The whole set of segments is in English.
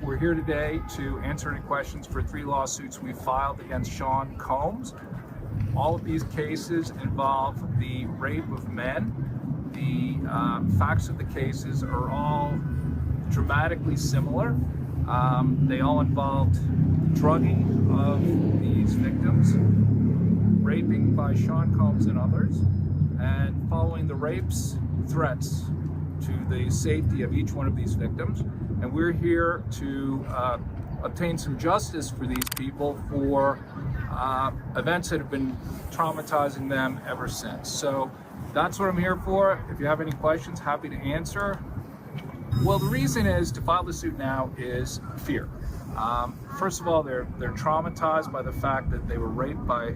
We're here today to answer any questions for 3 lawsuits we filed against Sean Combs. All of these cases involve the rape of men. The facts of the cases are all dramatically similar. They all involved drugging of these victims, raping by Sean Combs and others, and following the rapes, threats to the safety of each one of these victims. And we're here to obtain some justice for these people for events that have been traumatizing them ever since. So that's what I'm here for. If you have any questions, happy to answer. Well, the reason is to file the suit now is fear. First of all, they're traumatized by the fact that they were raped by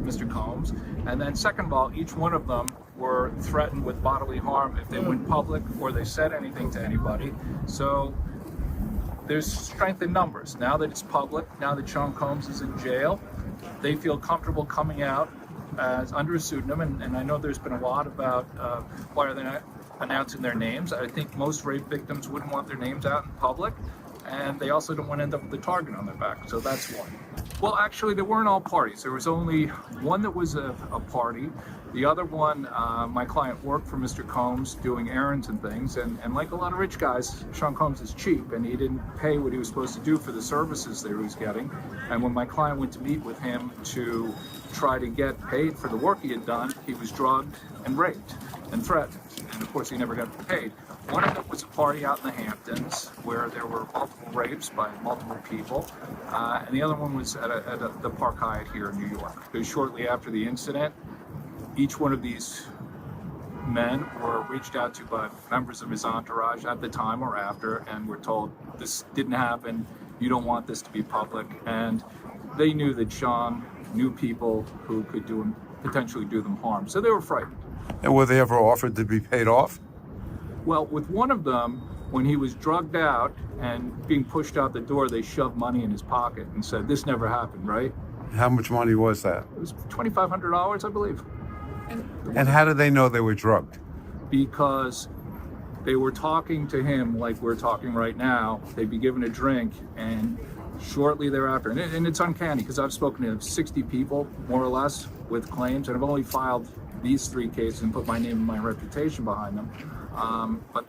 Mr. Combs, and then second of all, each one of them were threatened with bodily harm if they went public or they said anything to anybody. So there's strength in numbers. Now that it's public, now that Sean Combs is in jail, they feel comfortable coming out as under a pseudonym, and I know there's been a lot about why are they not announcing their names. I think most rape victims wouldn't want their names out in public, and they also don't want to end up with a target on their back. So that's one. Well, actually, they weren't all parties. There was only one that was a party. The other one, my client worked for Mr. Combs doing errands and things, and like a lot of rich guys, Sean Combs is cheap, and he didn't pay what he was supposed to do for the services that he was getting. And when my client went to meet with him to try to get paid for the work he had done, he was drugged and raped and threatened. And of course, he never got paid. One of them was a party out in the Hamptons where there were multiple rapes by multiple people. And the other one was at the Park Hyatt here in New York. Because shortly after the incident, each one of these men were reached out to by members of his entourage at the time or after, and were told, this didn't happen, you don't want this to be public. And they knew that Sean knew people who could potentially do them harm. So they were frightened. And were they ever offered to be paid off? Well, with one of them, when he was drugged out and being pushed out the door, they shoved money in his pocket and said, this never happened, right? How much money was that? It was $2,500, I believe. And how did they know they were drugged? Because they were talking to him like we're talking right now. They'd be given a drink, and shortly thereafter, and it's uncanny because I've spoken to 60 people, more or less, with claims, and I've only filed these 3 cases and put my name and my reputation behind them. But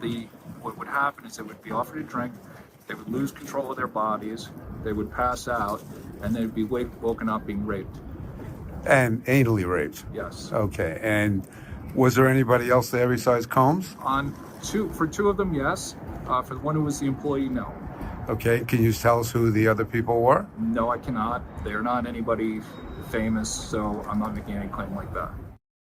what would happen is they would be offered a drink, they would lose control of their bodies, they would pass out, and they'd be woken up being raped. And anally raped? Yes. Okay. And was there anybody else there besides Combs? For 2 of them, yes. For the one who was the employee, no. Okay. Can you tell us who the other people were? No, I cannot. They're not anybody famous, so I'm not making any claim like that.